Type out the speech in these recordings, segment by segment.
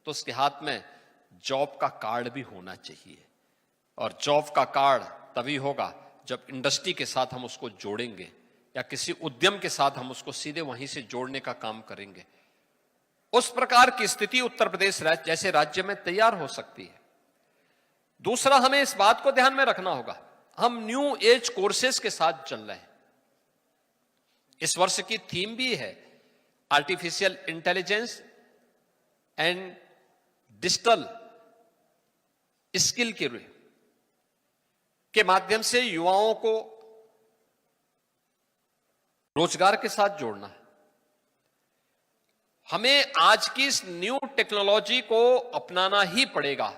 तो उसके हाथ में जॉब का कार्ड भी होना चाहिए। और जॉब का कार्ड तभी होगा जब इंडस्ट्री के साथ हम उसको जोड़ेंगे या किसी उद्यम के साथ हम उसको सीधे वहीं से जोड़ने का काम करेंगे। उस प्रकार की स्थिति उत्तर प्रदेश जैसे राज्य में तैयार हो सकती है। दूसरा, हमें इस बात को ध्यान में रखना होगा, हम न्यू एज कोर्सेज के साथ चल रहे हैं। इस वर्ष की थीम भी है artificial intelligence and digital skill के माध्यम से युवाओं को रोजगार के साथ जोड़ना है। हमें आज की इस न्यू टेक्नोलॉजी को अपनाना ही पड़ेगा।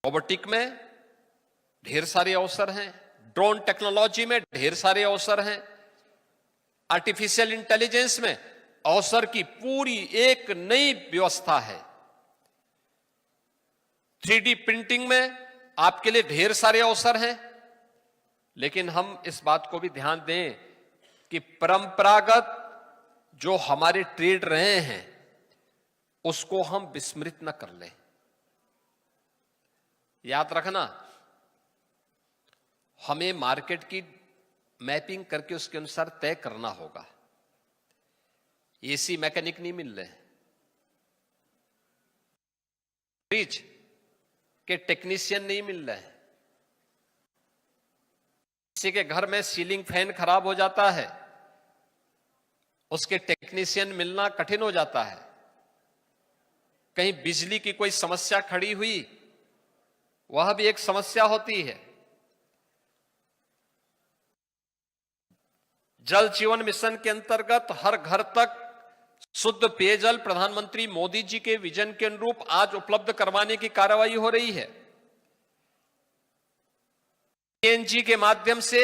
रोबोटिक में ढेर सारे अवसर हैं, ड्रोन टेक्नोलॉजी में ढेर सारे अवसर हैं, आर्टिफिशियल इंटेलिजेंस में अवसर की पूरी एक नई व्यवस्था है, 3D प्रिंटिंग में आपके लिए ढेर सारे अवसर हैं। लेकिन हम इस बात को भी ध्यान दें कि परंपरागत जो हमारे ट्रेड रहे हैं उसको हम विस्मृत न कर लें। याद रखना, हमें मार्केट की मैपिंग करके उसके अनुसार तय करना होगा। एसी मैकेनिक नहीं मिल रहे, फ्रिज के टेक्नीशियन नहीं मिल रहे, किसी के घर में सीलिंग फैन खराब हो जाता है, उसके टेक्नीशियन मिलना कठिन हो जाता है। कहीं बिजली की कोई समस्या खड़ी हुई, वह भी एक समस्या होती है। जल जीवन मिशन के अंतर्गत हर घर तक शुद्ध पेयजल प्रधानमंत्री मोदी जी के विजन के अनुरूप आज उपलब्ध करवाने की कार्रवाई हो रही है। पीएनजी के माध्यम से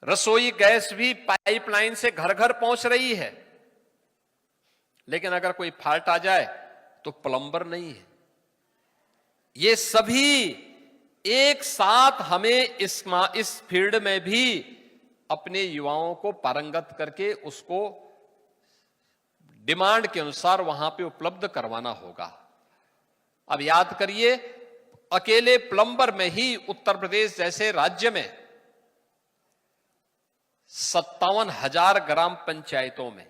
रसोई गैस भी पाइपलाइन से घर घर पहुंच रही है। लेकिन अगर कोई फॉल्ट आ जाए तो प्लम्बर नहीं है। ये सभी एक साथ हमें इस फील्ड में भी अपने युवाओं को पारंगत करके उसको डिमांड के अनुसार वहां पे उपलब्ध करवाना होगा। अब याद करिए, अकेले प्लम्बर में ही उत्तर प्रदेश जैसे राज्य में 57,000 ग्राम पंचायतों में,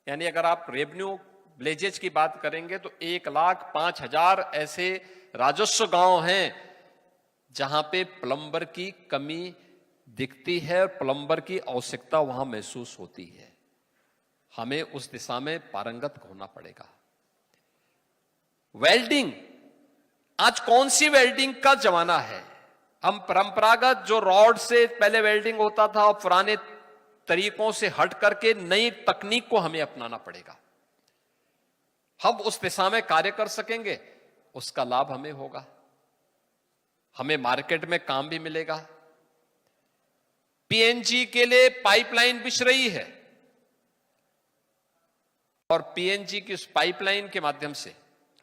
यानी अगर आप रेवेन्यू विलेजेज की बात करेंगे तो 1,05,000 ऐसे राजस्व गांव हैं जहां पे प्लम्बर की कमी दिखती है और प्लम्बर की आवश्यकता वहां महसूस होती है। हमें उस दिशा में पारंगत होना पड़ेगा। वेल्डिंग, आज कौन सी वेल्डिंग का जमाना है? हम परंपरागत जो रॉड से पहले वेल्डिंग होता था और पुराने तरीकों से हट करके नई तकनीक को हमें अपनाना पड़ेगा। हम उस दिशा में कार्य कर सकेंगे, उसका लाभ हमें होगा, हमें मार्केट में काम भी मिलेगा। पीएनजी के लिए पाइपलाइन बिछ रही है और पीएनजी की उस पाइपलाइन के माध्यम से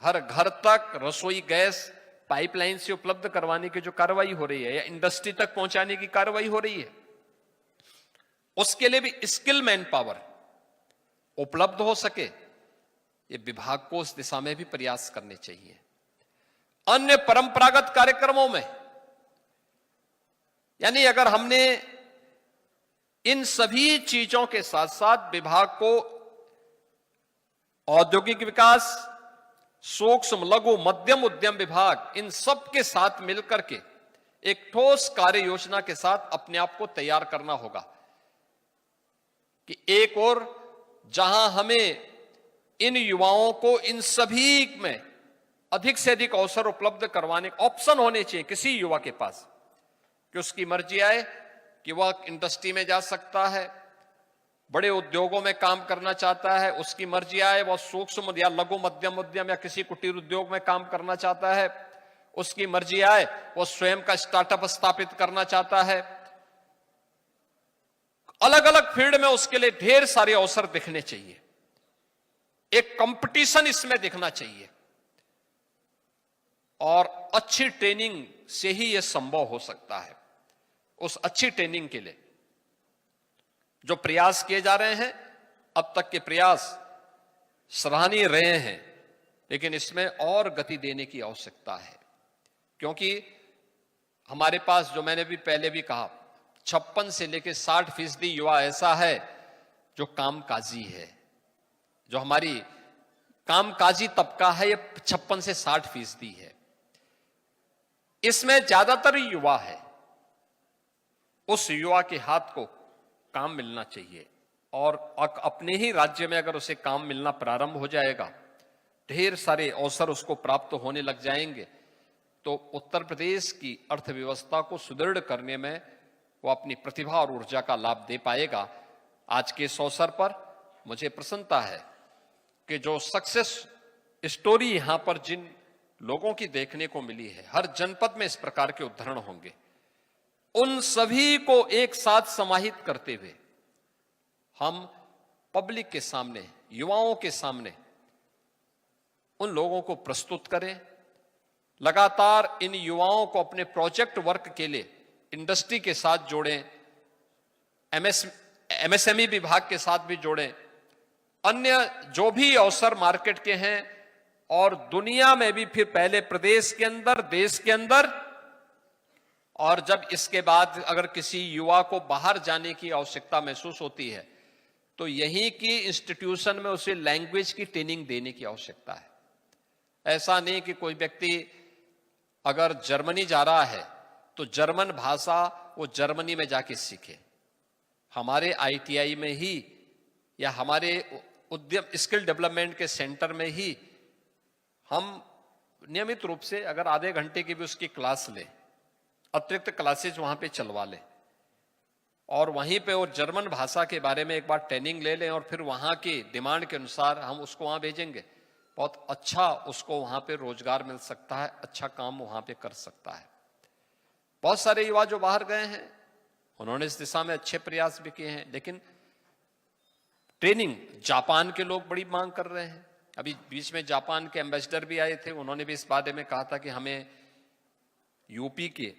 हर घर तक रसोई गैस पाइपलाइन से उपलब्ध करवाने की जो कार्रवाई हो रही है या इंडस्ट्री तक पहुंचाने की कार्रवाई हो रही है, उसके लिए भी स्किल मैन पावर उपलब्ध हो सके, ये विभाग को उस दिशा में भी प्रयास करने चाहिए। अन्य परंपरागत कार्यक्रमों में, यानी अगर हमने इन सभी चीजों के साथ साथ विभाग को औद्योगिक विकास, सूक्ष्म लघु मध्यम उद्यम विभाग, इन सब के साथ मिलकर के एक ठोस कार्य योजना के साथ अपने आप को तैयार करना होगा कि एक और जहां हमें इन युवाओं को इन सभी में अधिक से अधिक अवसर उपलब्ध करवाने के ऑप्शन होने चाहिए किसी युवा के पास, कि उसकी मर्जी आए कि वह इंडस्ट्री में जा सकता है, बड़े उद्योगों में काम करना चाहता है, उसकी मर्जी आए वह सूक्ष्म या लघु मध्यम उद्यम या किसी कुटीर उद्योग में काम करना चाहता है, उसकी मर्जी आए वह स्वयं का स्टार्टअप स्थापित करना चाहता है। अलग अलग फील्ड में उसके लिए ढेर सारे अवसर दिखने चाहिए, एक कंपटीशन इसमें दिखना चाहिए और अच्छी ट्रेनिंग से ही यह संभव हो सकता है। उस अच्छी ट्रेनिंग के लिए जो प्रयास किए जा रहे हैं अब तक के प्रयास सराहनीय रहे हैं, लेकिन इसमें और गति देने की आवश्यकता है, क्योंकि हमारे पास, जो मैंने भी पहले भी कहा, 56 से लेकर 60% युवा ऐसा है जो कामकाजी है। जो हमारी कामकाजी तबका है, ये 56 से 60% है। इसमें ज्यादातर युवा है। उस युवा के हाथ को काम मिलना चाहिए, और अपने ही राज्य में अगर उसे काम मिलना प्रारंभ हो जाएगा, ढेर सारे अवसर उसको प्राप्त होने लग जाएंगे, तो उत्तर प्रदेश की अर्थव्यवस्था को सुदृढ़ करने में वो अपनी प्रतिभा और ऊर्जा का लाभ दे पाएगा। आज के इस अवसर पर मुझे प्रसन्नता है कि जो सक्सेस स्टोरी यहां पर जिन लोगों की देखने को मिली है, हर जनपद में इस प्रकार के उदाहरण होंगे, उन सभी को एक साथ समाहित करते हुए हम पब्लिक के सामने, युवाओं के सामने उन लोगों को प्रस्तुत करें। लगातार इन युवाओं को अपने प्रोजेक्ट वर्क के लिए इंडस्ट्री के साथ जोड़ें, एमएसएमई विभाग के साथ भी जोड़ें, अन्य जो भी अवसर मार्केट के हैं और दुनिया में भी, फिर पहले प्रदेश के अंदर, देश के अंदर, और जब इसके बाद अगर किसी युवा को बाहर जाने की आवश्यकता महसूस होती है, तो यहीं की इंस्टीट्यूशन में उसे लैंग्वेज की ट्रेनिंग देने की आवश्यकता है। ऐसा नहीं कि कोई व्यक्ति अगर जर्मनी जा रहा है तो जर्मन भाषा वो जर्मनी में जाके सीखे। हमारे आईटीआई में ही या हमारे उद्यम स्किल डेवलपमेंट के सेंटर में ही हम नियमित रूप से अगर आधे घंटे की भी उसकी क्लास लें, अतिरिक्त क्लासेज वहां पे चलवा लें, और वहीं पे वो जर्मन भाषा के बारे में एक बार ट्रेनिंग ले लें, और फिर वहां की डिमांड के अनुसार हम उसको वहां भेजेंगे, बहुत अच्छा उसको वहां पे रोजगार मिल सकता है, अच्छा काम वहां पे कर सकता है। बहुत सारे युवा जो बाहर गए हैं, उन्होंने इस दिशा में अच्छे प्रयास भी किए हैं, लेकिन ट्रेनिंग जापान के लोग बड़ी मांग कर रहे हैं। अभी बीच में जापान के एम्बेसडर भी आए थे, उन्होंने भी इस बारे में कहा था कि हमें यूपी के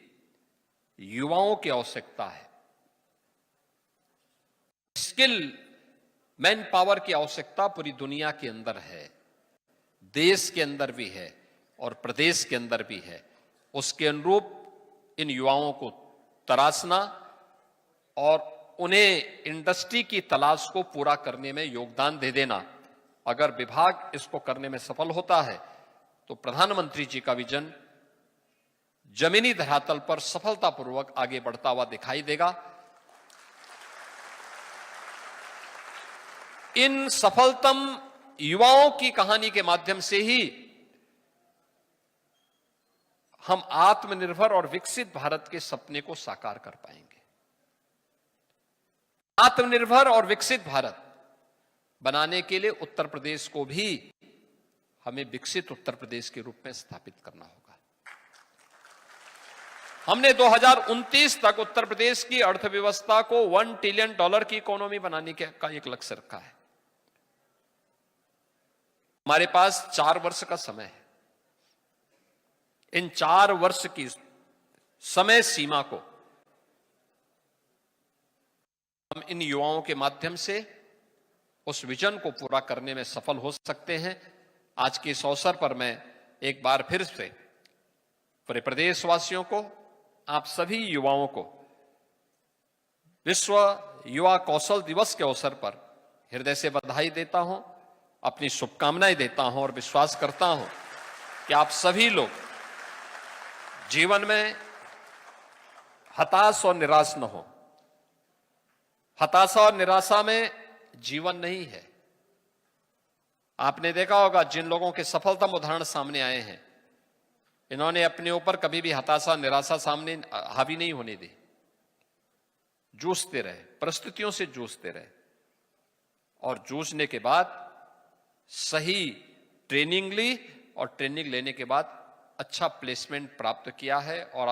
युवाओं की आवश्यकता है, स्किल मैन पावर की आवश्यकता पूरी दुनिया के अंदर है, देश के अंदर भी है और प्रदेश के अंदर भी है। उसके अनुरूप इन युवाओं को तराशना और उन्हें इंडस्ट्री की तलाश को पूरा करने में योगदान दे देना, अगर विभाग इसको करने में सफल होता है तो प्रधानमंत्री जी का विजन जमीनी धरातल पर सफलतापूर्वक आगे बढ़ता हुआ दिखाई देगा। इन सफलतम युवाओं की कहानी के माध्यम से ही हम आत्मनिर्भर और विकसित भारत के सपने को साकार कर पाएंगे। आत्मनिर्भर और विकसित भारत बनाने के लिए उत्तर प्रदेश को भी हमें विकसित उत्तर प्रदेश के रूप में स्थापित करना होगा। हमने 2029 तक उत्तर प्रदेश की अर्थव्यवस्था को $1 ट्रिलियन की इकोनॉमी बनाने का एक लक्ष्य रखा है। हमारे पास 4 वर्ष का समय है। इन 4 वर्ष की समय सीमा को हम इन युवाओं के माध्यम से उस विजन को पूरा करने में सफल हो सकते हैं। आज के इस अवसर पर मैं एक बार फिर से पूरे प्रदेशवासियों को, आप सभी युवाओं को विश्व युवा कौशल दिवस के अवसर पर हृदय से बधाई देता हूं, अपनी शुभकामनाएं देता हूं और विश्वास करता हूं कि आप सभी लोग जीवन में हताश और निराश न हो। हताशा और निराशा में जीवन नहीं है। आपने देखा होगा जिन लोगों के सफलतम उदाहरण सामने आए हैं, इन्होंने अपने ऊपर कभी भी हताशा निराशा सामने हावी नहीं होने दी। जूझते रहे, परिस्थितियों से जूझते रहे, और जूझने के बाद सही ट्रेनिंग ली, और ट्रेनिंग लेने के बाद अच्छा प्लेसमेंट प्राप्त किया है और